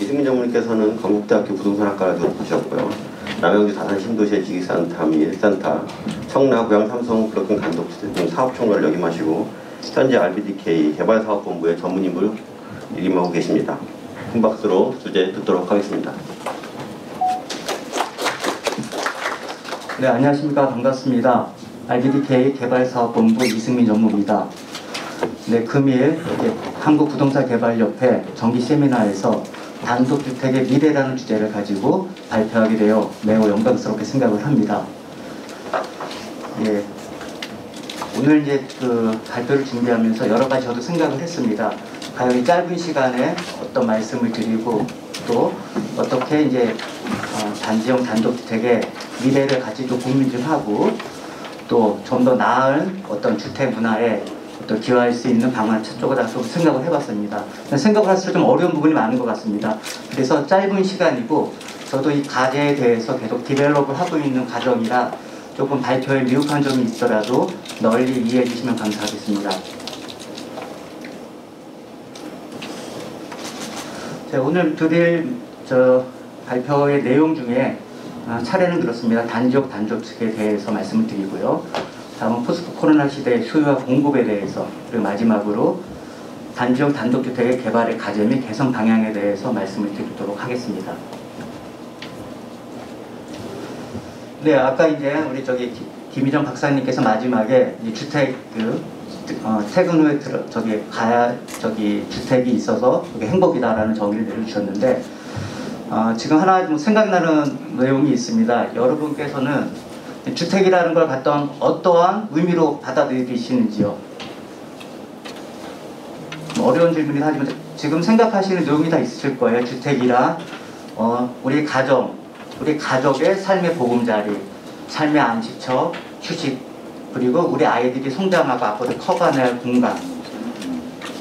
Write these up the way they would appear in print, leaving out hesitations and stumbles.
이승민 전무님께서는 건국대학교 부동산학과를 졸업하셨고요. 남양주 다산 신도시의 지식센터 및 1센터, 청라 고양 삼성 블록킹 단독주택 등 사업총괄을 역임하시고 현재 RBDK 개발사업본부의 전문임을 역임하고 계십니다. 큰 박수로 주제 듣도록 하겠습니다. 네, 안녕하십니까. 반갑습니다. RBDK 개발사업본부 이승민 전무입니다. 네, 금일 한국부동산개발협회 정기 세미나에서 단독주택의 미래라는 주제를 가지고 발표하게 되어 매우 영광스럽게 생각을 합니다. 예, 오늘 이제 그 발표를 준비하면서 여러 가지 저도 생각을 했습니다. 과연 이 짧은 시간에 어떤 말씀을 드리고 또 어떻게 이제 단지형 단독주택의 미래를 가지고 고민 좀 하고 또 좀 더 나은 어떤 주택 문화에 또 기여할 수 있는 방안 쪽으로 좀 생각을 해봤습니다. 생각을 할수록 좀 어려운 부분이 많은 것 같습니다. 그래서 짧은 시간이고 저도 이 과제에 대해서 계속 디벨롭을 하고 있는 과정이라 조금 발표에 미흡한 점이 있더라도 널리 이해해 주시면 감사하겠습니다. 자, 오늘 드릴 발표의 내용 중에 차례는 그렇습니다. 단지역 단독주택에 대해서 말씀을 드리고요. 다음은 포스트 코로나 시대의 수요와 공급에 대해서, 그리고 마지막으로 단지형 단독주택의 개발의 과제 및 개선 방향에 대해서 말씀을 드리도록 하겠습니다. 네, 아까 이제 우리 김희정 박사님께서 마지막에 이 주택 퇴근 후에 주택이 있어서 그게 행복이다라는 정의를 내려주셨는데 지금 하나 좀 생각나는 내용이 있습니다. 여러분께서는 주택이라는 걸 갖던 어떠한 의미로 받아들이시는지요? 어려운 질문이긴 하지만 지금 생각하시는 내용이 다 있으실 거예요. 주택이란 우리 가족의 삶의 보금자리, 삶의 안식처, 휴식, 그리고 우리 아이들이 성장하고 앞으로 커가는 공간,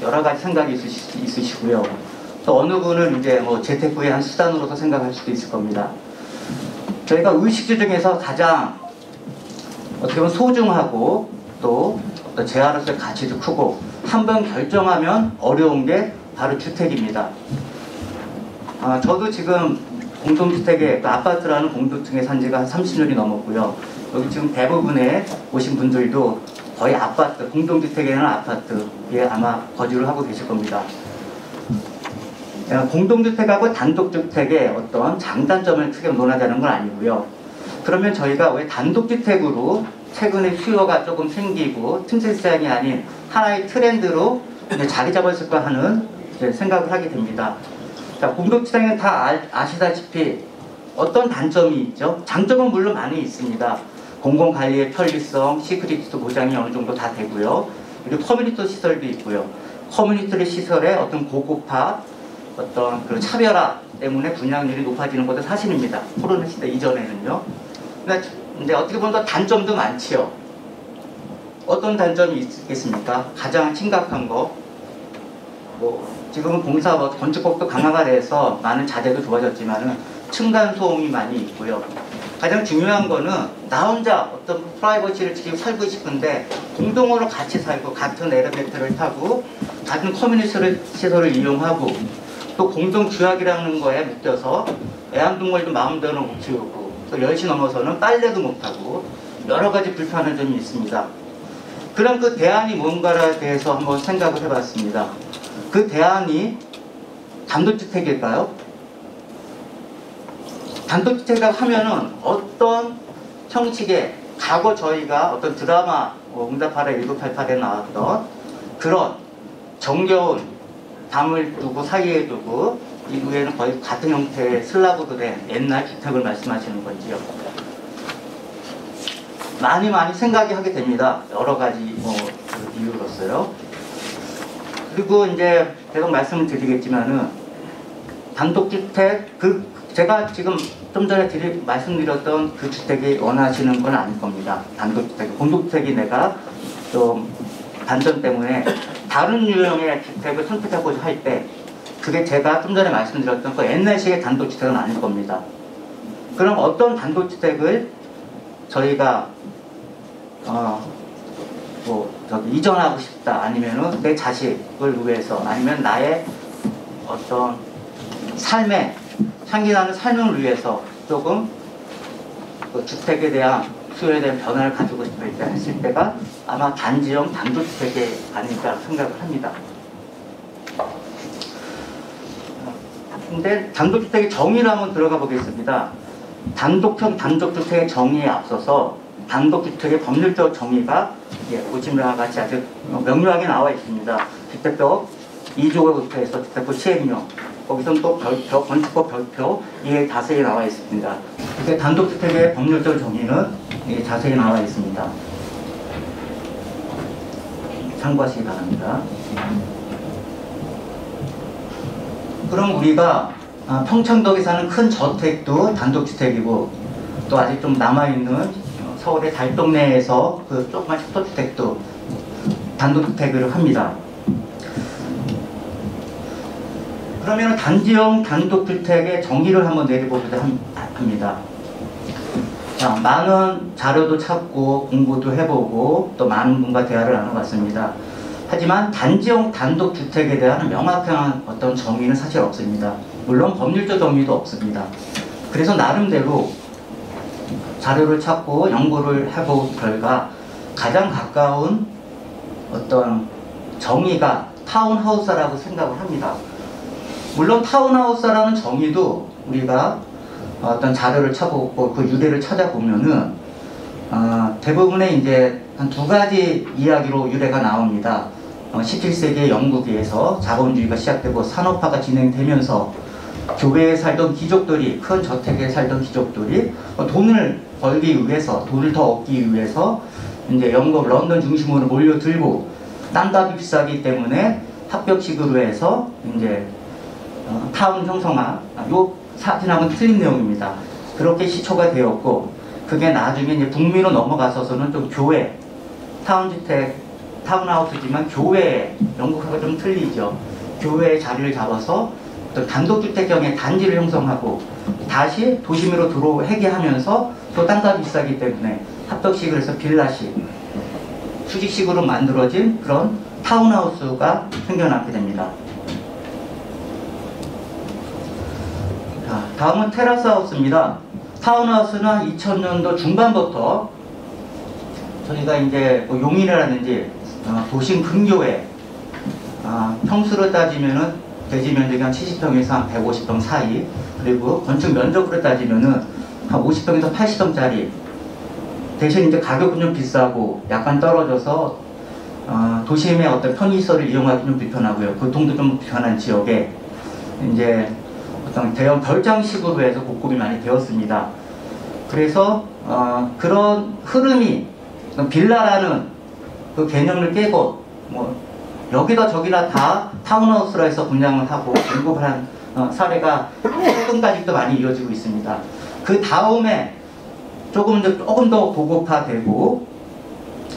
여러 가지 생각이 있으시고요. 또 어느 분은 이제 재테크의 한 수단으로서 생각할 수도 있을 겁니다. 저희가 의식주 중에서 가장 어떻게 보면 소중하고 또 재화로서의 가치도 크고 한번 결정하면 어려운 게 바로 주택입니다. 저도 지금 공동주택에 아파트라는 공동주택에 산 지가 한 30년이 넘었고요. 여기 지금 대부분의 오신 분들도 거의 아파트, 공동주택에는 아파트에 아마 거주를 하고 계실 겁니다. 공동주택하고 단독주택의 어떤 장단점을 크게 논하자는 건 아니고요. 그러면 저희가 왜 단독주택으로 최근에 수요가 조금 생기고 틈새 시장이 아닌 하나의 트렌드로 자리 잡았을까 하는 생각을 하게 됩니다. 자, 공동주택은 다 아시다시피 어떤 단점이 있죠? 장점은 물론 많이 있습니다. 공공관리의 편리성, 시큐리티도 보장이 어느 정도 다 되고요. 그리고 커뮤니티 시설도 있고요. 커뮤니티 시설의 어떤 고급화, 어떤 그 차별화 때문에 분양률이 높아지는 것도 사실입니다. 코로나 시대 이전에는요. 근데 어떻게 보면 단점도 많지요. 어떤 단점이 있겠습니까? 가장 심각한 거, 지금은 건축법도 강화가 돼서 많은 자재도 좋아졌지만은 층간 소음이 많이 있고요. 가장 중요한 거는 나 혼자 어떤 프라이버시를 지키고 살고 싶은데 공동으로 같이 살고 같은 엘리베이터를 타고 같은 커뮤니티 시설을 이용하고 또 공동 규약이라는 거에 묶여서 애완동물도 마음대로 못 키우고 또 10시 넘어서는 빨래도 못하고 여러 가지 불편한 점이 있습니다. 그럼 그 대안이 뭔가에 대해서 한번 생각을 해봤습니다. 그 대안이 단독주택일까요? 단독주택이라고 하면은 어떤 형식의 과거 저희가 어떤 드라마 응답하라 1988에 나왔던 그런 정겨운 담을 두고 사이에 두고 이후에는 거의 같은 형태의 슬라브로 된 옛날 주택을 말씀하시는 건지요. 많이 생각이 하게 됩니다. 여러 가지 이유로서요. 그리고 이제 계속 말씀을 드리겠지만은 단독주택 제가 지금 좀 전에 말씀드렸던 그 주택이 원하시는 건 아닐 겁니다. 단독주택, 공동주택이 내가 좀 단점 때문에 다른 유형의 주택을 선택하고자 할 때 그게 제가 좀 전에 말씀드렸던 그 옛날식의 단독주택은 아닐 겁니다. 그럼 어떤 단독주택을 저희가 이전하고 싶다, 아니면은 내 자식을 위해서, 아니면 나의 어떤 삶에 향기나는 삶을 위해서 조금 그 주택에 대한 수요에 대한 변화를 가지고 싶을 때 했을 때가 아마 단지형 단독주택이 아닐까 생각을 합니다. 근데 단독주택의 정의를 한번 들어가 보겠습니다. 단독형 단독주택의 정의에 앞서서 단독주택의 법률적 정의가 보시면 같이 아주 명료하게 나와 있습니다. 주택법 2조에서 주택법 시행령, 거기서는 또 별표, 건축법 별표 이에 자세히 나와 있습니다. 이렇게 단독주택의 법률적 정의는 자세히 나와 있습니다. 참고하시기 바랍니다. 그럼 우리가 평창동에 사는 큰 저택도 단독주택이고, 또 아직 좀 남아있는 서울의 달동네에서 그 조그만 협소주택도 단독주택을 합니다. 그러면 단지형 단독주택의 정의를 한번 내려보고자 합니다. 자, 많은 자료도 찾고 공부도 해보고 또 많은 분과 대화를 나눠봤습니다. 하지만 단지형 단독주택에 대한 명확한 어떤 정의는 사실 없습니다. 물론 법률적 정의도 없습니다. 그래서 나름대로 자료를 찾고 연구를 해본 결과 가장 가까운 어떤 정의가 타운하우스라고 생각을 합니다. 물론 타운하우스라는 정의도 우리가 어떤 자료를 찾아보고 그 유래를 찾아보면은 대부분의 이제 한 두 가지 이야기로 유래가 나옵니다. 17세기 영국에서 자본주의가 시작되고 산업화가 진행되면서 교외에 살던 귀족들이, 큰 저택에 살던 귀족들이 돈을 벌기 위해서, 돈을 더 얻기 위해서 이제 영국 런던 중심으로 몰려들고 땅값이 비싸기 때문에 합벽식으로 해서 이제 타운 형성화, 요 사진하고는 틀린 내용입니다. 그렇게 시초가 되었고, 그게 나중에 이제 북미로 넘어가서서는 좀 교외, 타운주택, 타운하우스지만 교외에, 영국하고 좀 틀리죠. 교외에 자리를 잡아서 또 단독주택형의 단지를 형성하고 다시 도심으로 회귀하면서 또 땅값이 비싸기 때문에 합덕식으로 해서 빌라식, 수직식으로 만들어진 그런 타운하우스가 생겨나게 됩니다. 자, 다음은 테라스하우스입니다. 타운하우스는 2000년도 중반부터 저희가 이제 뭐 용인이라든지 도심 근교에 평수로 따지면은 대지 면적이 한 70평에서 한 150평 사이, 그리고 건축 면적으로 따지면은 한 50평에서 80평짜리, 대신 이제 가격은 좀 비싸고 약간 떨어져서 도심의 어떤 편의시설을 이용하기 좀 불편하고요. 교통도 좀 불편한 지역에 이제 어떤 대형 별장식으로 해서 공급이 많이 되었습니다. 그래서 그런 흐름이 빌라라는 그 개념을 깨고 뭐 여기다 저기나 다 타운하우스라 해서 분양을 하고 공급을 한 사례가 최근까지도 많이 이어지고 있습니다. 그 다음에 조금 더 고급화되고,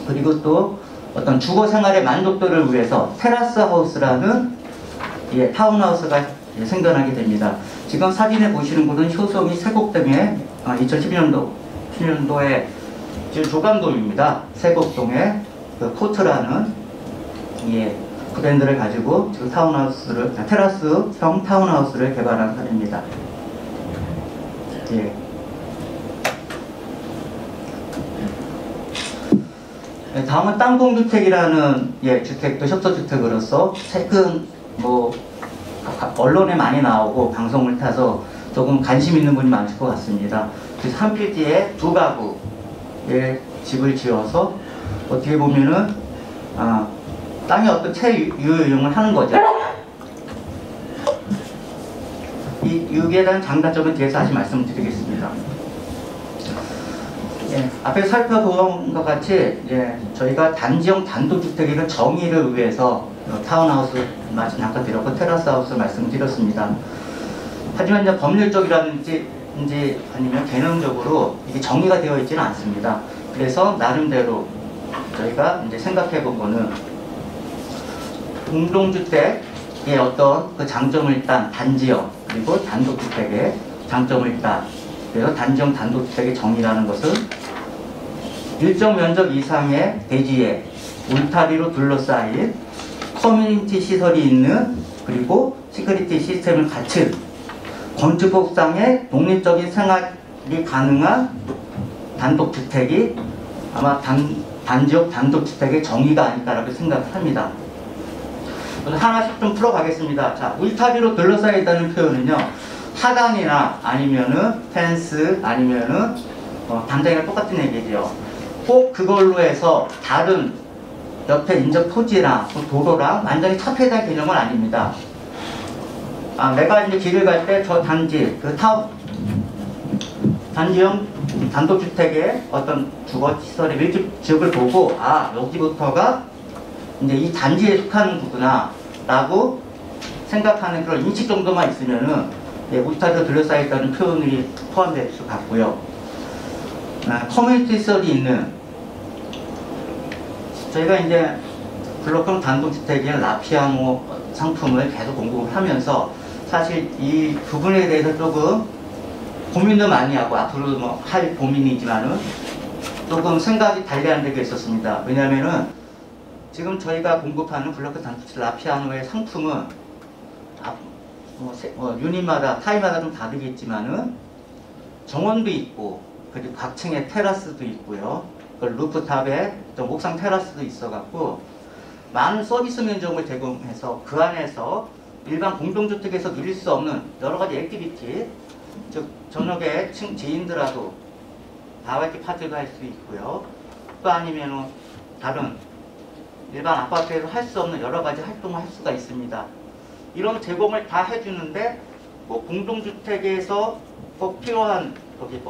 그리고 또 어떤 주거 생활의 만족도를 위해서 테라스 하우스라는 타운하우스가 생겨나게 됩니다. 지금 사진에 보시는 곳은 효성이 세곡동에 2012년도에 지금 조감동입니다. 세곡동에 그 포트라는 브랜드를 가지고 지금 타운하우스를, 테라스형 타운하우스를 개발한 사례입니다. 다음은 땅공주택이라는 주택도 협소주택으로서 최근 뭐 언론에 많이 나오고 방송을 타서 조금 관심 있는 분이 많을 것 같습니다. 그래서 한 필지에 두 가구의 집을 지어서 어떻게 보면은 땅의 어떤 체유용을 하는 거죠. 여기에 대한 장단점에 대해서 다시 말씀드리겠습니다. 앞에 살펴본 것 같이 저희가 단지형 단독주택이라는 정의를 위해서 타운하우스 말씀 잠깐 드렸고 테라스하우스 말씀드렸습니다. 하지만 이제 법률적이라든지 아니면 개념적으로 이게 정의가 되어 있지는 않습니다. 그래서 나름대로 저희가 이제 생각해 본 거는 공동주택의 어떤 그 장점을 딴 단지형, 그리고 단독주택의 장점을 딴, 그래서 단지형 단독주택의 정의라는 것은 일정 면적 이상의 대지에 울타리로 둘러싸인 커뮤니티 시설이 있는, 그리고 시큐리티 시스템을 갖춘 건축법상의 독립적인 생활이 가능한 단독주택이 아마 단지역 단독주택의 정의가 아닐까라고 생각합니다. 하나씩 좀 풀어가겠습니다. 자, 울타리로 둘러싸여 있다는 표현은요, 하단이나 아니면은 펜스 아니면은 담장이랑 똑같은 얘기죠. 꼭 그걸로 해서 다른 옆에 인접 토지랑 도로랑 완전히 차폐된 개념은 아닙니다. 내가 이제 길을 갈 때 저 단지, 단지형 단독주택의 어떤 주거시설의 밀집 지역을 보고, 여기부터가 이제 이 단지에 속하는 거구나 라고 생각하는 그런 인식 정도만 있으면은 울타리로 둘러싸여 있다는 표현이 포함될 수 같고요. 커뮤니티 시설이 있는, 저희가 이제 블록형 단독주택인 라피아노 상품을 계속 공급을 하면서 사실 이 부분에 대해서 조금 고민도 많이 하고 앞으로 할 고민이지만은 조금 생각이 달리하는 데가 있었습니다. 왜냐면은 지금 저희가 공급하는 블록형 단독주택 라피아노의 상품은 유닛마다 타입마다 좀 다르겠지만은 정원도 있고 그리고 각 층에 테라스도 있고요. 루프탑에 옥상 테라스도 있어갖고 많은 서비스 면적을 제공해서 그 안에서 일반 공동주택에서 누릴 수 없는 여러 가지 액티비티, 즉 저녁에 지인들하고 바베큐 파티도 할 수 있고요. 또 아니면은 다른 일반 아파트에서 할 수 없는 여러 가지 활동을 할 수가 있습니다. 이런 제공을 다 해주는데 꼭 공동주택에서 꼭 필요한 거기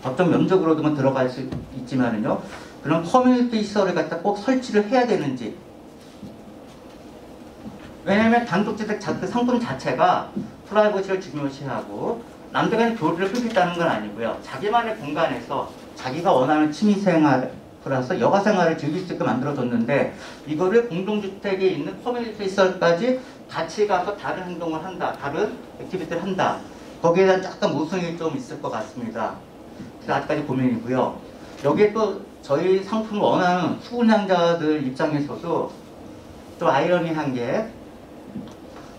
법정 면적으로도만 들어갈 수 있지만은요, 그런 커뮤니티 시설을 갖다 꼭 설치를 해야 되는지. 왜냐하면 단독주택 그 상품 자체가 프라이버시를 중요시하고 남들과는 교류를 끊겠다는 건 아니고요. 자기만의 공간에서 자기가 원하는 취미생활 플러스 여가생활을 즐길 수 있게 만들어줬는데 이거를 공동주택에 있는 커뮤니티 시설까지 같이 가서 다른 행동을 한다, 다른 액티비티를 한다. 거기에 대한 약간 모순이 좀 있을 것 같습니다. 그래서 아직까지 고민이고요. 여기에 또 저희 상품을 원하는 수분양자들 입장에서도 좀 아이러니한 게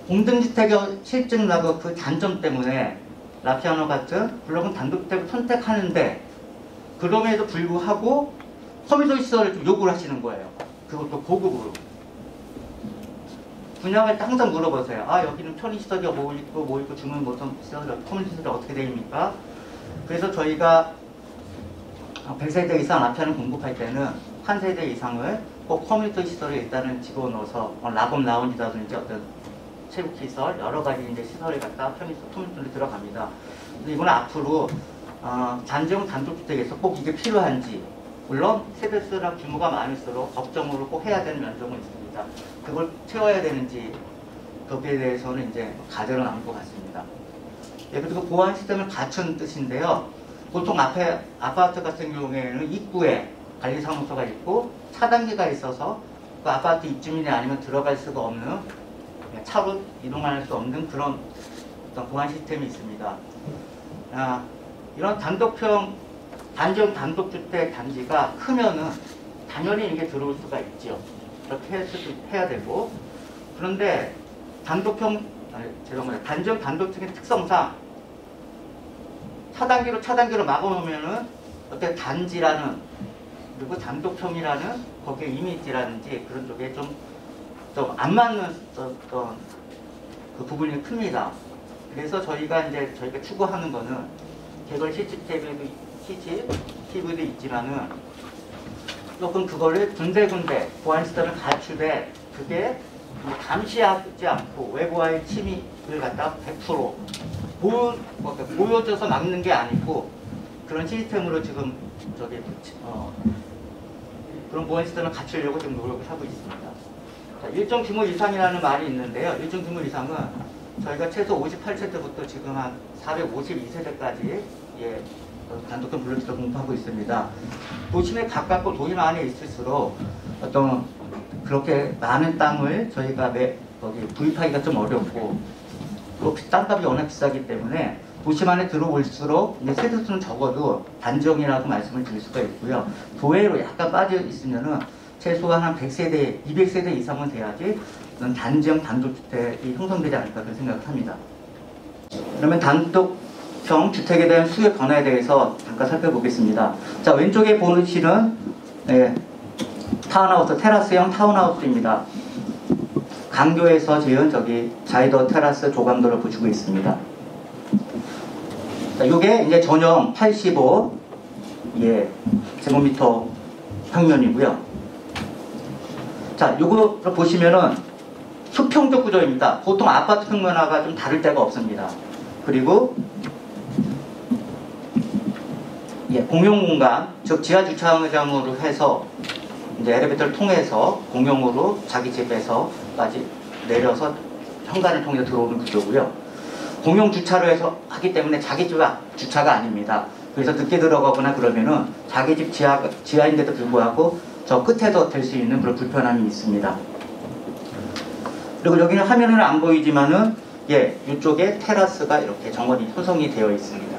공동주택의 실증나고 그 단점 때문에 라피아노 같은 블록은 단독주택을 선택하는데 그럼에도 불구하고 커뮤니티 시설을 좀 요구를 하시는 거예요. 그것도 고급으로. 분양할 때 항상 물어보세요. 여기는 편의시설이 뭐 있고 주문 모든 시설, 커뮤니티 시설이 어떻게 됩니까? 그래서 저희가 100세대 이상 라피아노 공급할 때는 한 세대 이상을 꼭 커뮤니티 시설에 일단은 집어넣어서 라범 라운지라든지 어떤 체육시설, 여러 가지 이제 시설에 갖다 편의시설, 커뮤니티로 들어갑니다. 근데 이건 앞으로 단지형 단독주택에서 꼭 이게 필요한지, 물론 세대수랑 규모가 많을수록 법정으로 꼭 해야 되는 면적은 있습니다. 그걸 채워야 되는지 거기에 대해서는 이제 가정은 남을 것 같습니다. 그리고 보안 시스템을 갖춘 뜻인데요. 보통 앞에 아파트 같은 경우에는 입구에 관리사무소가 있고 차단기가 있어서 그 아파트 입주민이 아니면 들어갈 수가 없는, 차로 이동할 수 없는 그런 어떤 보안 시스템이 있습니다. 이런 단지형 단독주택 단지가 크면은 당연히 이게 들어올 수가 있죠. 그렇게 해야 되고, 그런데 단지형 단독주택의 특성상 차단기로 막아놓으면은 어떤 단지라는, 그리고 단독형이라는 거기에 이미지라든지 그런 쪽에 좀 안 맞는 어떤 그 부분이 큽니다. 그래서 저희가 추구하는 거는 개별 CCTV도 있지만은 조금 그거를 군데군데 보안 시스템을 갖추되 그게 감시하지 않고 외부와의 침입을 갖다 100% 보여줘서 막는 게 아니고 그런 시스템으로 지금 그런 보안 시스템을 갖추려고 지금 노력을 하고 있습니다. 자, 일정 규모 이상이라는 말이 있는데요. 일정 규모 이상은 저희가 최소 58세대부터 지금 한 452세대까지 단독형 블록지를 공급하고 있습니다. 도심에 가깝고 도심 안에 있을수록 어떤 그렇게 많은 땅을 저희가 거기 구입하기가 좀 어렵고 또 땅값이 워낙 비싸기 때문에 도심 안에 들어올수록 이제 세대수는 적어도 단지형이라고 말씀을 드릴 수가 있고요. 도외로 약간 빠져 있으면은 최소한 한 100세대, 200세대 이상은 돼야지 단지형 단독주택이 형성되지 않을까 그런 생각을 합니다. 그러면 단독형 주택에 대한 수요 변화에 대해서 잠깐 살펴보겠습니다. 자, 왼쪽에 보시는 타운하우스, 테라스형 타운하우스입니다. 강교에서 지은 저기 자이더 테라스 조감도를 보시고 있습니다. 자, 이게 이제 전용 85 제곱미터 평면이고요. 자, 요거를 보시면은 수평적 구조입니다. 보통 아파트 평면화가 좀 다를 데가 없습니다. 그리고 공용 공간, 즉 지하 주차장으로 해서 이제 엘리베이터를 통해서 공용으로 자기 집에서까지 내려서 현관을 통해서 들어오는 구조고요. 공용 주차를 해서 하기 때문에 자기 집 주차가 아닙니다. 그래서 늦게 들어가거나 그러면은 자기 집 지하인데도 불구하고 저 끝에도 될 수 있는 그런 불편함이 있습니다. 그리고 여기는 화면에는 안 보이지만은 이쪽에 테라스가 이렇게 정원이 형성이 되어 있습니다.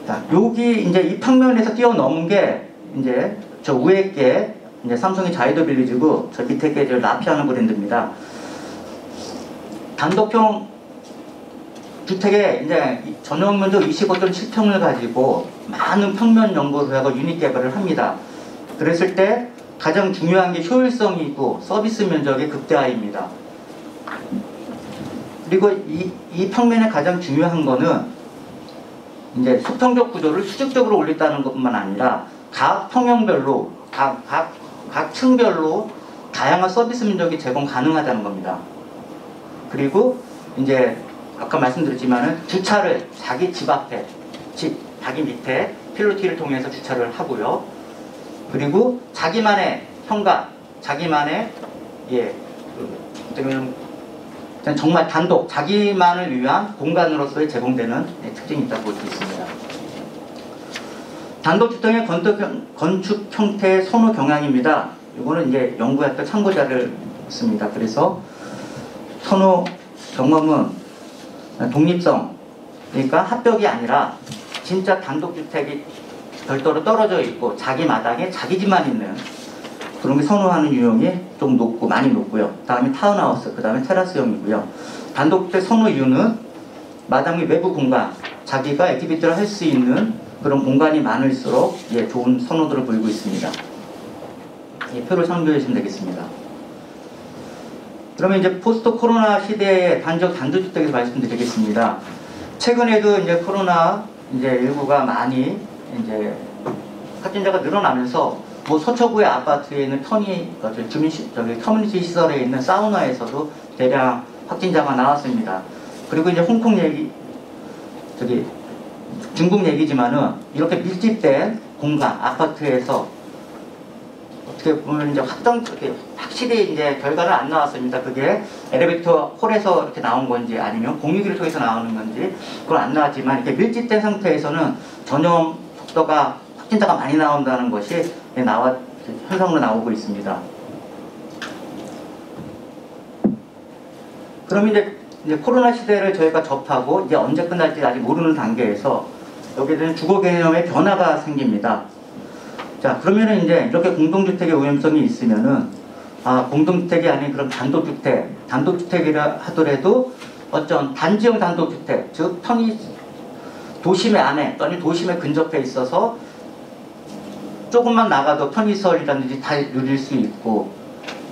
자, 여기 이제 이 평면에서 뛰어넘은 게 이제 저 위에 게 이제 삼성의 자이더 빌리지고 저 밑에 게 라피아는 브랜드입니다. 단독형 주택에 이제 전용 면적 25.7평을 가지고 많은 평면 연구를 하고 유닛 개발을 합니다. 그랬을 때 가장 중요한 게 효율성이고 서비스 면적의 극대화입니다. 그리고 이 평면의 가장 중요한 거는 이제 수평적 구조를 수직적으로 올렸다는 것뿐만 아니라 각 평형별로 각 층별로 다양한 서비스 면적이 제공 가능하다는 겁니다. 그리고 이제 아까 말씀드렸지만은 주차를 자기 집 앞에, 자기 밑에 필로티를 통해서 주차를 하고요. 그리고 자기만의 현관, 자기만의 정말 단독, 자기만을 위한 공간으로서의 제공되는 특징이 있다고 볼 수 있습니다. 단독주택의 건축 형태의 선호 경향입니다. 이거는 이제 연구했던 참고자를 씁니다. 그래서 선호 경험은 독립성, 그러니까 합벽이 아니라 진짜 단독주택이 별도로 떨어져 있고 자기 마당에 자기 집만 있는 그런 게 선호하는 유형이 좀 높고 많이 높고요. 다음에 타운하우스, 그 다음에 테라스형이고요. 단독주택 선호 이유는 마당 및 외부 공간, 자기가 액티비티를 할 수 있는 그런 공간이 많을수록 좋은 선호도를 보이고 있습니다. 표를 참고해 주시면 되겠습니다. 그러면 이제 포스트 코로나 시대의 단독주택에서 말씀드리겠습니다. 최근에도 이제 코로나 일부가 많이 이제 확진자가 늘어나면서 서초구의 아파트에 있는 커뮤니티 시설에 있는 사우나에서도 대량 확진자가 나왔습니다. 그리고 이제 홍콩 얘기, 중국 얘기지만은 이렇게 밀집된 공간, 아파트에서 어떻게 보면 이제 확실히 이제 결과는 안 나왔습니다. 그게 엘리베이터 홀에서 이렇게 나온 건지 아니면 공유기를 통해서 나오는 건지 그건 안 나왔지만 이렇게 밀집된 상태에서는 전염 속도가 확진자가 많이 나온다는 것이 현상으로 나오고 있습니다. 그럼 이제 코로나 시대를 저희가 접하고 이제 언제 끝날지 아직 모르는 단계에서 여기에 대한 주거 개념의 변화가 생깁니다. 자, 그러면은 이제 이렇게 공동주택의 오염성이 있으면은 공동주택이 아닌 그런 단독주택이라 하더라도 어떤 단지형 단독주택, 즉 도심의 안에 또는 도심에 근접해 있어서 조금만 나가도 편의시설이라든지 다 누릴 수 있고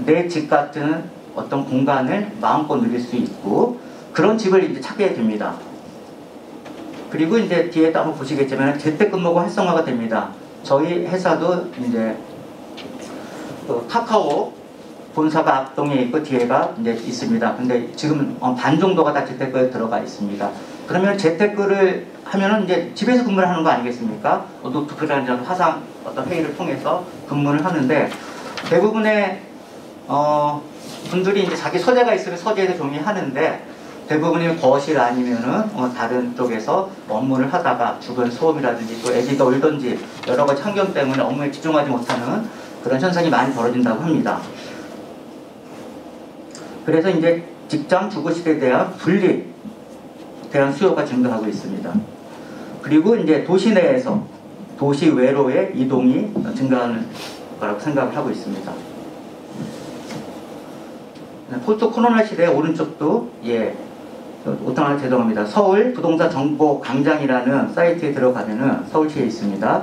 내 집 같은 어떤 공간을 마음껏 누릴 수 있고 그런 집을 이제 찾게 됩니다. 그리고 이제 뒤에도 한번 보시겠지만 재택근무가 활성화가 됩니다. 저희 회사도 이제 카카오 본사가 앞동에 있고 뒤에가 이제 있습니다. 근데 지금 반 정도가 다 재테크에 들어가 있습니다. 그러면 재테크를 하면은 이제 집에서 근무를 하는 거 아니겠습니까? 노트북이라든지 화상 어떤 회의를 통해서 근무를 하는데 대부분의 분들이 이제 자기 서재가 있으면 서재에서 종이하는데 대부분이 거실 아니면은 다른 쪽에서 업무를 하다가 주변 소음이라든지 또 애기가 울든지 여러 가지 환경 때문에 업무에 집중하지 못하는 그런 현상이 많이 벌어진다고 합니다. 그래서 이제 직장 주거시대에 대한 분리에 대한 수요가 증가하고 있습니다. 그리고 이제 도시 내에서 도시 외로의 이동이 증가하는 거라고 생각을 하고 있습니다. 포스트 코로나 시대 오른쪽도 오타나 죄송합니다. 서울 부동산 정보 광장이라는 사이트에 들어가면은 서울시에 있습니다.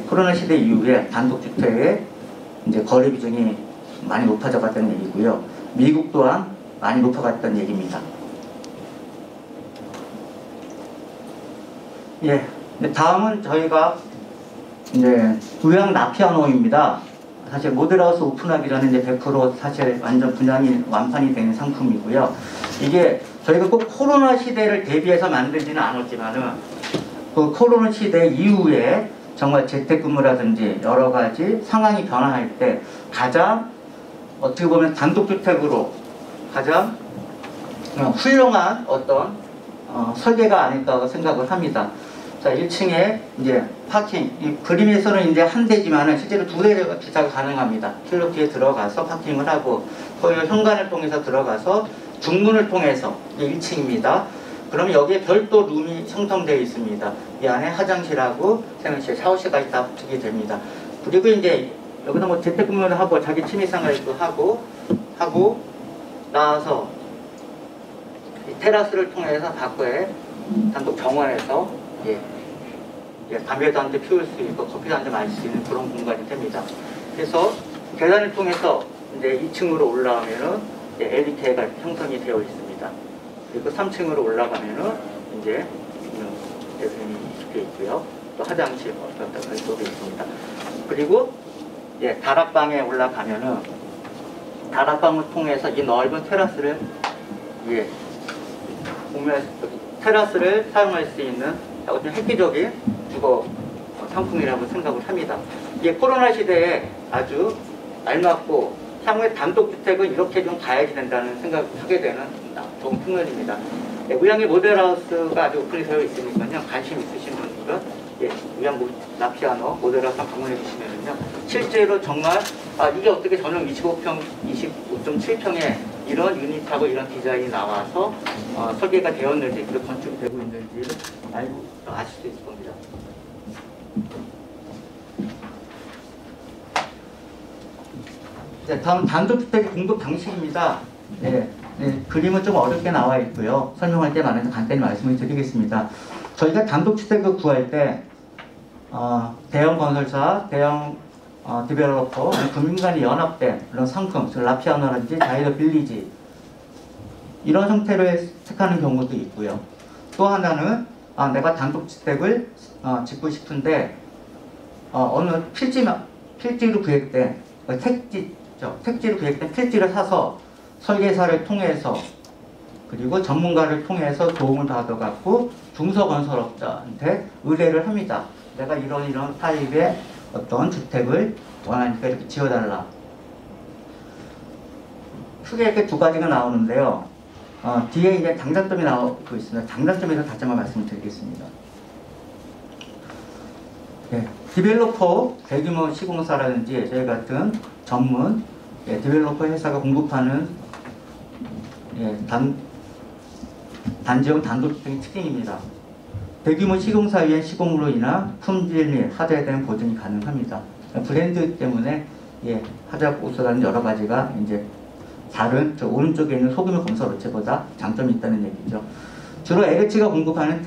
코로나 시대 이후에 단독주택의 이제 거래 비중이 많이 높아져 갔다는 얘기고요. 미국 또한 많이 높아갔다는 얘기입니다. 다음은 저희가 이제 의학 라피아노입니다. 사실 모델하우스 오픈하기 전에 이제 100% 사실 완전 분양이 완판이 되는 상품이고요. 이게 저희가 꼭 코로나 시대를 대비해서 만들지는 않았지만은 그 코로나 시대 이후에 정말 재택근무라든지 여러 가지 상황이 변화할 때 가장 어떻게 보면 단독주택으로 가장 훌륭한 어떤 설계가 아닐까 생각을 합니다. 자, 1층에 이제 파킹, 이 그림에서는 이제 한 대지만은 실제로 두 대가 기차가 가능합니다. 킬로티에 들어가서 파킹을 하고, 거기 현관을 통해서 들어가서 중문을 통해서 1층입니다. 그러면 여기에 별도 룸이 형성되어 있습니다. 이 안에 화장실하고 세면실, 샤워실까지 다 붙게 됩니다. 그리고 이제 여기서 뭐 재택근무를 하고 자기 취미생활도 하고 나와서 이 테라스를 통해서 밖에 단독 정원에서 담배도 한 대 피울 수 있고 커피도 한 대 마실 수 있는 그런 공간이 됩니다. 그래서 계단을 통해서 이제 2층으로 올라가면은 LDK가 형성이 되어 있습니다. 그리고 3층으로 올라가면은 이제 배수님이 되어 있고요. 또 화장실 어떤 별도로 있습니다. 그리고 다락방에 올라가면은 다락방을 통해서 이 넓은 테라스를 보면 테라스를 사용할 수 있는 어떤 획기적인 주거 상품이라고 생각을 합니다. 이게 코로나 시대에 아주 알맞고 향후에 단독주택은 이렇게 좀 가야지 된다는 생각을 하게 되는 좋은 측면입니다. 의향의 모델하우스가 아주 오픈이 되어 있으니까요. 관심 있으신 분들은 의향 라피아노 모델하우스 방문해 주시면요. 실제로 정말 이게 어떻게 전용 25평, 25.7평에 이런 유닛하고 이런 디자인이 나와서 설계가 되었는지 그리고 건축이 되고 있는지를 알고 아실 수 있을 겁니다. 다음 단독주택의 공급 방식입니다. 그림은 좀 어렵게 나와 있고요. 설명할 때 많아서 간단히 말씀을 드리겠습니다. 저희가 단독주택을 구할 때 대형 건설사, 대형 디벨로퍼, 금융간이 연합된 그런 상품, 라피아노라든지 자이더 빌리지 이런 형태를 택하는 경우도 있고요. 또 하나는 내가 단독주택을 짓고 싶은데 어느 필지로 구획된 택지로 구획된 필지를 사서 설계사를 통해서 그리고 전문가를 통해서 도움을 받아갖고 중소건설업자한테 의뢰를 합니다. 내가 이런 타입의 어떤 주택을 원하니까 이렇게 지어달라. 크게 이렇게 두 가지가 나오는데요. 뒤에 이제 장단점이 나오고 있습니다. 장단점에서 다시 한번 말씀드리겠습니다. 디벨로퍼, 대규모 시공사라든지 저희 같은 전문 디벨로퍼 회사가 공급하는 단지형 단독주택의 특징입니다. 대규모 시공사 위한 시공으로 인한 품질 및 하자에 대한 보증이 가능합니다. 브랜드 때문에 하자 보수라는 여러 가지가 이제 다른 저 오른쪽에 있는 소규모 건설 업체보다 장점이 있다는 얘기죠. 주로 LH가 공급하는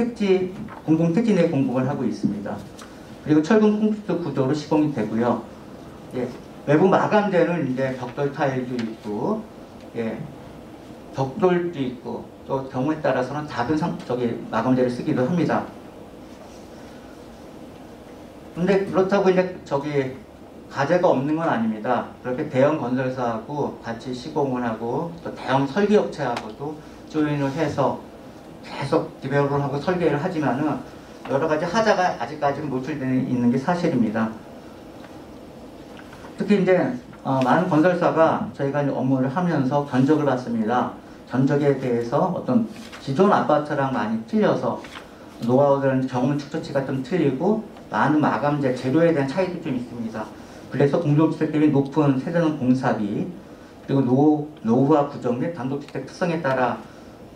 공공 택지 내 공급을 하고 있습니다. 그리고 철근 콘크리트 구조로 시공이 되고요. 외부 마감재는 이제 벽돌 타일도 있고, 벽돌도 있고, 또 경우에 따라서는 작은 마감재를 쓰기도 합니다. 근데 그렇다고 이제 가재가 없는 건 아닙니다. 그렇게 대형 건설사하고 같이 시공을 하고 또 대형 설계업체하고도 조인을 해서 계속 디벨롭을 하고 설계를 하지만은 여러 가지 하자가 아직까지는 노출되어 있는 게 사실입니다. 특히 이제 많은 건설사가 저희가 이제 업무를 하면서 견적을 받습니다. 견적에 대해서 어떤 기존 아파트랑 많이 틀려서 노하우라는 경험 축소치가 좀 틀리고 많은 마감재 재료에 대한 차이도 좀 있습니다. 그래서 공동주택 대비 높은 세대는 공사비 그리고 노후화 구조 및 단독주택 특성에 따라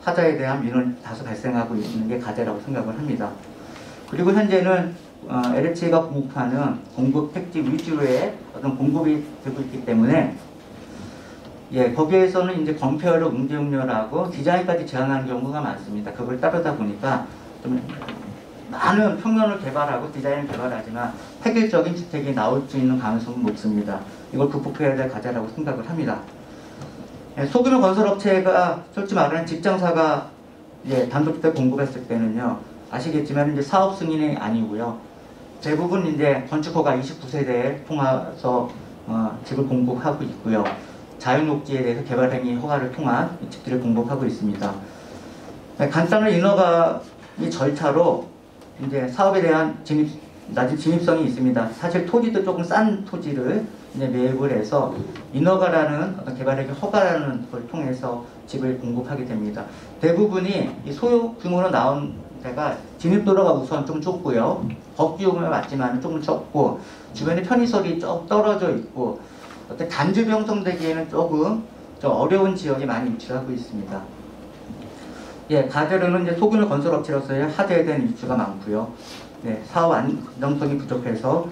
하자에 대한 민원이 다소 발생하고 있는 게 과제라고 생각을 합니다. 그리고 현재는 LH가 공급하는 공급 택지 위주의 어떤 공급이 되고 있기 때문에 예, 거기에서는 이제 건폐율을 응대용료라고 디자인까지 제한하는 경우가 많습니다. 그걸 따르다 보니까 좀 많은 평면을 개발하고 디자인을 개발하지만 획일적인 주택이 나올 수 있는 가능성은 높습니다. 이걸 극복해야 될 과제라고 생각을 합니다. 예, 소규모 건설업체가 솔직히 말하면 직장사가 예, 단독주택 공급했을 때는요, 아시겠지만 이제 사업 승인이 아니고요. 대부분 이제 건축허가 29세대에 통해서 집을 공급하고 있고요. 자유녹지에 대해서 개발행위 허가를 통한 집들을 공급하고 있습니다. 네, 간단한 인허가의 절차로 이제 사업에 대한 낮은 진입성이 있습니다. 사실 토지도 조금 싼 토지를 이제 매입을 해서 인허가라는 어떤 개발행위 허가라는 걸 통해서 집을 공급하게 됩니다. 대부분이 이 소요 규모로 나온 데가 진입도로가 우선 좀 좁고요. 법규에 맞지만 조금 적고 주변에 편의시설이 좀 떨어져 있고 어떤 단지 형성되기에는 조금 좀 어려운 지역에 많이 위치하고 있습니다. 예, 가재로는 이제 소규모 건설업체로서의 하대된 이슈가 많고요. 예, 사업 안정성이 부족해서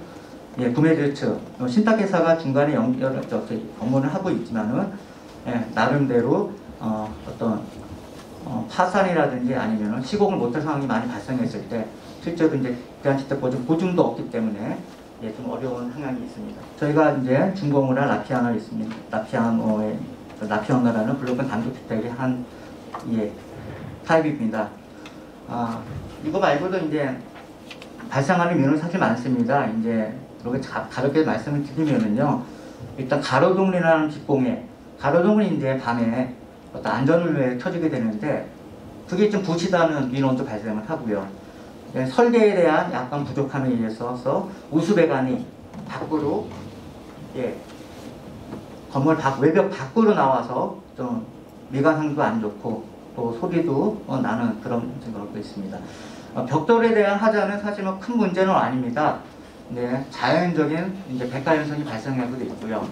예, 구매자 측 신탁회사가 중간에 업무를 하고 있지만은 예, 나름대로 어떤 파산이라든지 아니면 시공을 못할 상황이 많이 발생했을 때 실제로 이제 대한주택 보증도 없기 때문에 예, 좀 어려운 상황이 있습니다. 저희가 이제 준공을 한 라피아노 있습니다. 라피아노라는 블록은 단독주택의 한 예, 타입입니다. 이거 말고도 이제 발생하는 민원이 사실 많습니다. 이제 이렇게 가볍게 말씀을 드리면은요, 일단 가로등이라는 직공에 가로등은 이제 밤에 어떤 안전을 위해 켜지게 되는데 그게 좀 부치다는 민원도 발생을 하고요. 예, 설계에 대한 약간 부족함에 의해서 우수배관이 밖으로 예, 건물 외벽 밖으로 나와서 좀 미관상도 안 좋고 또 소리도 나는 그런 것도 있습니다. 벽돌에 대한 하자는 사실 뭐 큰 문제는 아닙니다. 네, 자연적인 이제 백화 현상이 발생하고도 있고요.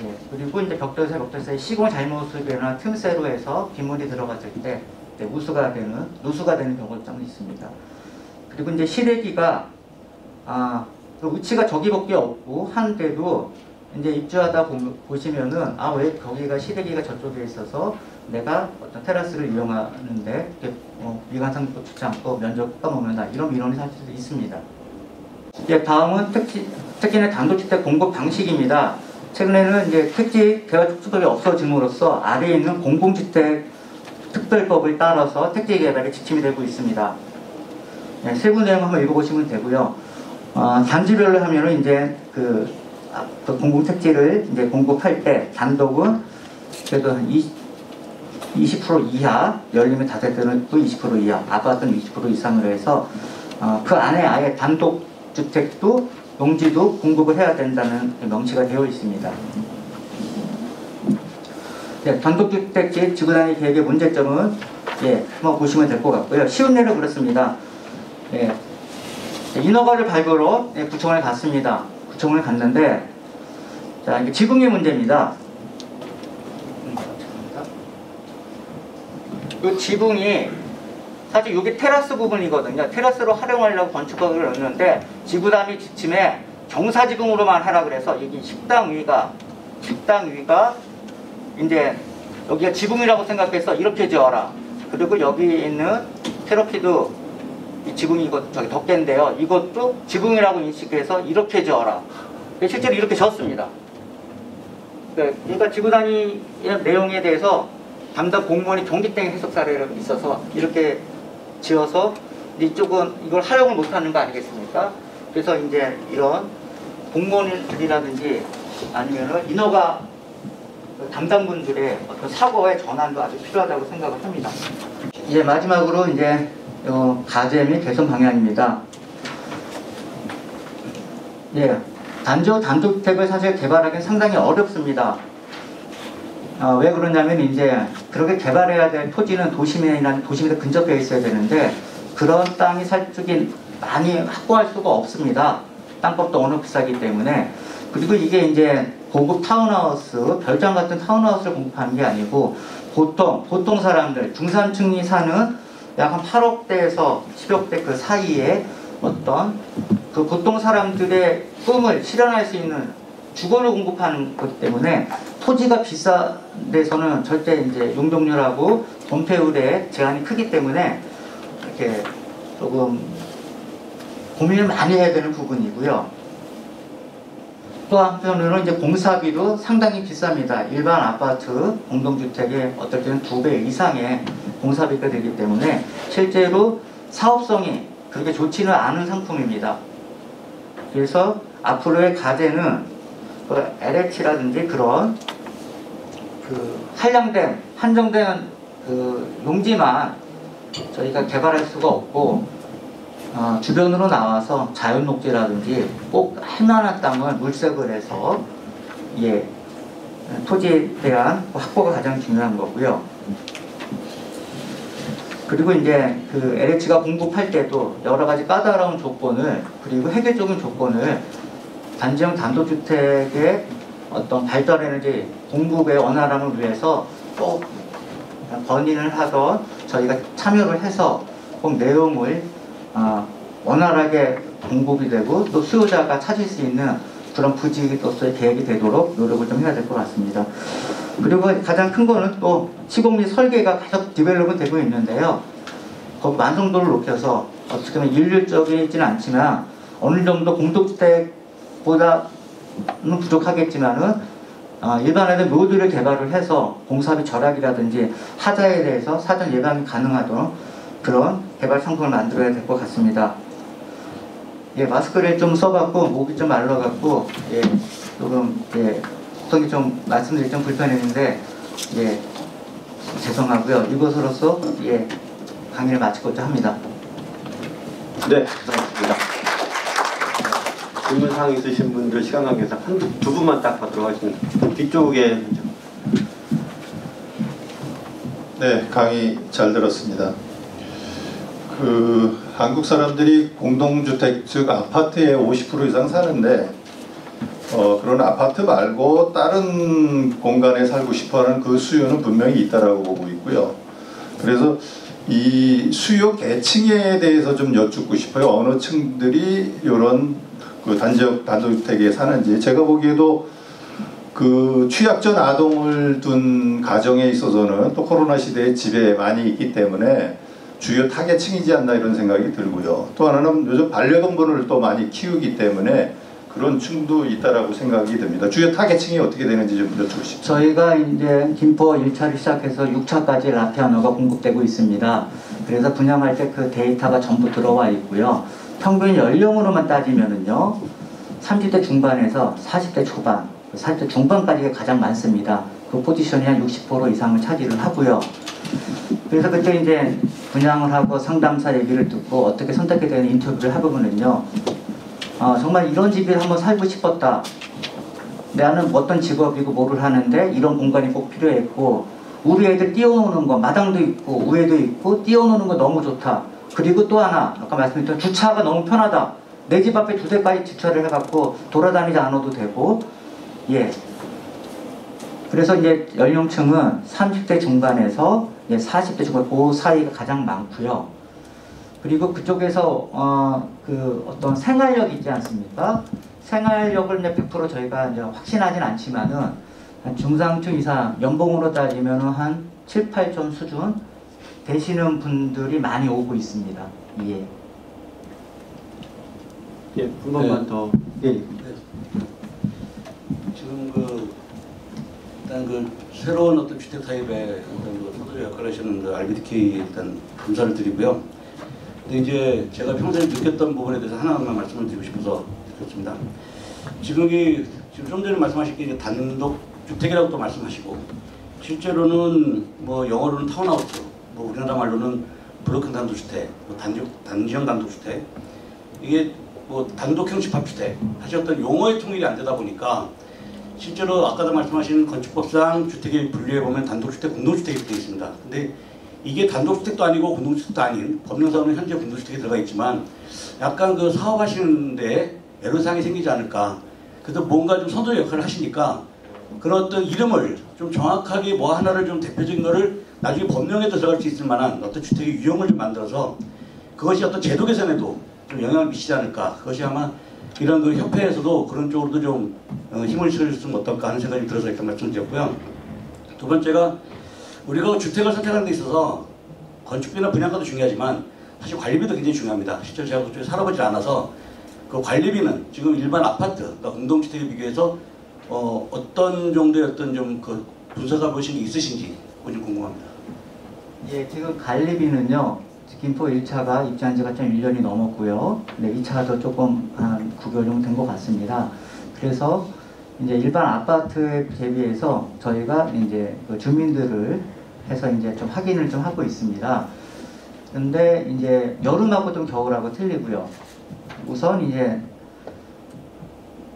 예, 그리고 이제 벽돌 사이 시공 잘못이나 틈새로 해서 빗물이 들어갔을 때 누수가 되는 경우가 좀 있습니다. 그리고 이제 시래기가 그 위치가 저기밖에 없고 한데도 이제 입주하다 보시면은 왜 거기가 시래기가 저쪽에 있어서 내가 어떤 테라스를 이용하는데 미관상도 좋지 않고 면적 떠먹는다 이런 민원이 사실 있습니다. 예, 다음은 특히나 단독주택 공급 방식입니다. 최근에는 이제 택지 개발특별법이 없어짐으로써 아래에 있는 공공주택 특별법을 따라서 택지 개발에 지침이 되고 있습니다. 네, 세부 내용 한번 읽어보시면 되고요. 단지별로 하면은 이제 그 공공택지를 이제 공급할 때 단독은 그래도 한 20% 이하, 열리면 다세대는 또 20% 이하, 아파트는 20% 이상으로 해서 그 안에 아예 단독주택도 용지도 공급을 해야 된다는 명시가 되어 있습니다. 네, 단독주택지 지구단위 계획의 문제점은 예, 한번 보시면 될 것 같고요. 쉬운 예로 그렇습니다. 예, 인허가를 밟으러 구청을 갔습니다. 구청을 갔는데 자, 이게 지붕의 문제입니다. 이 지붕이 사실 이게 테라스 부분이거든요. 테라스로 활용하려고 건축법을 넣었는데 지구단위 지침에 경사지붕으로만 하라 그래서 여기 식당 위가 이제 여기가 지붕이라고 생각해서 이렇게 지어라. 그리고 여기 있는 테러피도 이 지붕이 저기 덮개인데요. 이것도 지붕이라고 인식해서 이렇게 지어라. 실제로 이렇게 지었습니다. 그러니까 지구단위 내용에 대해서 담당 공무원이 경기땡 해석 사례가 있어서 이렇게 지어서 이쪽은 이걸 활용을 못하는 거 아니겠습니까? 그래서 이제 이런 공무원들이라든지 아니면은 인허가 담당분들의 어떤 사고의 전환도 아주 필요하다고 생각을 합니다. 이제 마지막으로 이제 가제 및 개선 방향입니다. 예, 단독주택을 사실 개발하기는 상당히 어렵습니다. 왜 그러냐면 이제 그렇게 개발해야 될 토지는 도심에 근접해 있어야 되는데 그런 땅이 살짝이 많이 확보할 수가 없습니다. 땅값도 워낙 비싸기 때문에. 그리고 이게 이제 고급 타운하우스, 별장 같은 타운하우스를 공급하는 게 아니고 보통 사람들, 중산층이 사는 약 한 8억대에서 10억대 그 사이에 어떤 그 보통 사람들의 꿈을 실현할 수 있는 주거를 공급하는 것 때문에 토지가 비싼 데서는 절대 이제 용적률하고 건폐율의 제한이 크기 때문에 이렇게 조금 고민을 많이 해야 되는 부분이고요. 또 한편으로는 이제 공사비도 상당히 비쌉니다. 일반 아파트, 공동주택의 어떨 때는 2배 이상의 공사비가 되기 때문에 실제로 사업성이 그렇게 좋지는 않은 상품입니다. 그래서 앞으로의 과제는 그 LH라든지 그런 그 한정된 그 용지만 저희가 개발할 수가 없고 주변으로 나와서 자연 녹지라든지 꼭 할만한 땅을 물색을 해서 토지에 대한 확보가 가장 중요한 거고요. 그리고 이제 그 LH가 공급할 때도 여러 가지 까다로운 조건을 그리고 획일적인 조건을 단지형 단독주택의 어떤 발달에너지 공급의 원활함을 위해서 꼭 건의를 하던 저희가 참여를 해서 꼭 내용을 원활하게 공급이 되고 또 수요자가 찾을 수 있는 그런 부지로서의 계획이 되도록 노력을 좀 해야 될 것 같습니다. 그리고 가장 큰 거는 또 시공 및 설계가 계속 디벨롭은 되고 있는데요. 그 완성도를 높여서 어떻게 보면 일률적이지는 않지만 어느 정도 공동주택보다는 부족하겠지만은 일반화된 모듈을 개발을 해서 공사비 절약이라든지 하자에 대해서 사전 예방이 가능하도록 그런 개발 상품을 만들어야 될 것 같습니다. 마스크를 좀 써갖고 목이 좀 말라갖고 조금 속성이 좀 말씀드리기 좀 불편했는데 죄송하고요. 이것으로서 강의를 마치고자 합니다. 네, 감사합니다. 질문사항 있으신 분들 시간 관계상 두 분만 딱 받도록 하겠습니다. 뒤쪽에. 네, 강의 잘 들었습니다. 한국 사람들이 공동주택, 즉 아파트에 50% 이상 사는데 그런 아파트 말고 다른 공간에 살고 싶어하는 그 수요는 분명히 있다라고 보고 있고요. 그래서 이 수요 계층에 대해서 좀 여쭙고 싶어요. 어느 층들이 이런 그 단독주택에 사는지. 제가 보기에도 그 취약전 아동을 둔 가정에 있어서는 또 코로나 시대에 집에 많이 있기 때문에 주요 타겟층이지 않나 이런 생각이 들고요. 또 하나는 요즘 반려동물을 또 많이 키우기 때문에 그런 층도 있다라고 생각이 듭니다. 주요 타겟층이 어떻게 되는지 좀 여쭙고 싶습니다. 저희가 이제 김포 1차를 시작해서 6차까지 라피아노가 공급되고 있습니다. 그래서 분양할 때 그 데이터가 전부 들어와 있고요. 평균 연령으로만 따지면은요, 30대 중반에서 40대 초반, 40대 중반까지가 가장 많습니다. 그 포지션이 한 60% 이상을 차지를 하고요. 그래서 그때 이제 분양을 하고 상담사 얘기를 듣고 어떻게 선택해야 되는 인터뷰를 해보면은요, 정말 이런 집에 한번 살고 싶었다. 나는 어떤 직업이고 뭐를 하는데 이런 공간이 꼭 필요했고, 우리 애들 뛰어노는 거, 마당도 있고 우회도 있고 뛰어노는 거 너무 좋다. 그리고 또 하나, 아까 말씀드렸던 주차가 너무 편하다. 내 집 앞에 2대까지 주차를 해갖고 돌아다니지 않아도 되고, 그래서 이제 연령층은 30대 중반에서 40대 중반 그 사이가 가장 많고요. 그리고 그쪽에서 어떤 생활력 있지 않습니까? 생활력을 이제 100% 저희가 이제 확신하진 않지만은 한 중상층 이상 연봉으로 따지면은 한 7, 8점 수준 되시는 분들이 많이 오고 있습니다. 한 번만 더. 지금 일단 새로운 어떤 주택 타입의 어떤 서두에 역할을 하시는 RBDK 일단 감사를 드리고요. 근데 이제 제가 평소에 느꼈던 부분에 대해서 하나만 말씀을 드리고 싶어서 드렸습니다. 지금 좀 전에 말씀하신 게 단독 주택이라고 또 말씀하시고, 실제로는 뭐 영어로는 타운하우스, 뭐 우리나라 말로는 블록형 단독주택, 뭐 단지형 단독주택, 이게 뭐 단독형 집합주택 사실 어떤 용어의 통일이 안 되다 보니까 실제로 아까도 말씀하신 건축법상 주택에 분류해보면 단독주택, 공동주택이 되어 있습니다. 근데 이게 단독주택도 아니고 공동주택도 아닌, 법령상으로는 현재 공동주택이 들어가 있지만 약간 그 사업하시는데 애로사항이 생기지 않을까. 그래서 뭔가 좀 선도 역할을 하시니까 그런 어떤 이름을 좀 정확하게 뭐 하나를 좀 대표적인 거를 나중에 법령에도 들어갈 수 있을 만한 어떤 주택의 유형을 좀 만들어서 그것이 어떤 제도 개선에도 좀 영향을 미치지 않을까. 그것이 아마 이런 그 협회에서도 그런 쪽으로도 좀 힘을 실으면 어떨까 하는 생각이 들어서 일단 말씀드렸고요. 두 번째가 우리가 주택을 선택하는 데 있어서 건축비나 분양가도 중요하지만 사실 관리비도 굉장히 중요합니다. 실제로 제가 그쪽에 살아보질 않아서 그 관리비는 지금 일반 아파트, 그러니까 공동주택에 비교해서 어떤 정도의 어떤 좀 그 분석해 보신 게 있으신지 그거 좀 궁금합니다. 예, 지금 관리비는요. 김포 1차가 입주한 지가 좀 1년이 넘었고요. 네, 2차도 조금 한 9개월 정도 된 것 같습니다. 그래서 이제 일반 아파트에 대비해서 저희가 이제 그 주민들을 해서 이제 좀 확인을 좀 하고 있습니다. 근데 이제 여름하고 좀 겨울하고 틀리고요. 우선 이제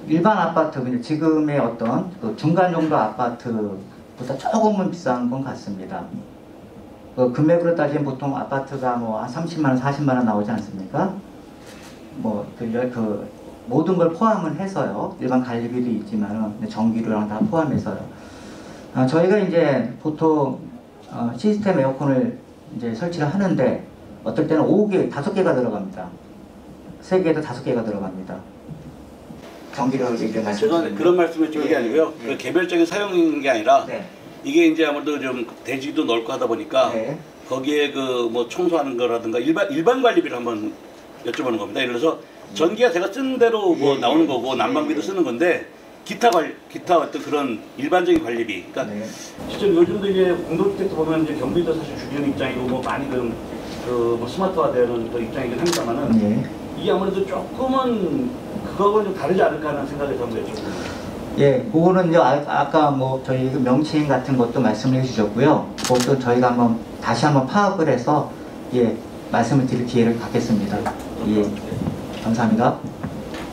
일반 아파트, 지금의 어떤 그 중간 정도 아파트보다 조금은 비싼 건 같습니다. 그 금액으로 따지면 보통 아파트가 뭐 한 30만 원, 40만 원 나오지 않습니까? 뭐 그 모든 걸 포함을 해서요. 일반 관리비도 있지만은 전기료랑 다 포함해서요. 저희가 이제 보통 시스템 에어컨을 이제 설치를 하는데 어떨 때는 5개가 들어갑니다. 3개에도 5개가 들어갑니다. 전기료를 이제 죄송한데 그런 말씀을 드린 게 아니고요. 예. 그 개별적인 사용인 게 아니라 네. 이게 이제 아무래도 좀 대지도 넓고 하다 보니까 네. 거기에 그 뭐 청소하는 거라든가 일반 관리비를 한번 여쭤보는 겁니다. 예를 들어서 전기가 제가 쓴 대로 뭐 예, 나오는 예. 거고 난방비도 예, 예. 쓰는 건데 기타 어떤 그런 일반적인 관리비. 그러니까 네. 실제 요즘도 이제 공동주택도 보면 이제 경비도 사실 줄이는 입장이고 뭐 많이 뭐 스마트화되는 그 입장이긴 합니다만은 네. 이게 아무래도 조금은 그거하고는 좀 다르지 않을까 하는 생각이 좀 여쭤보는. 예, 그거는 이제 아까 뭐 저희 그 명칭 같은 것도 말씀을 해주셨고요. 그것도 저희가 다시 한번 파악을 해서 예 말씀을 드릴 기회를 갖겠습니다. 예, 감사합니다.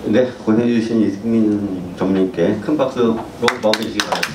네, 고생해주신 이승민 전무님께 큰 박수로 마무리해 주시기 바랍니다.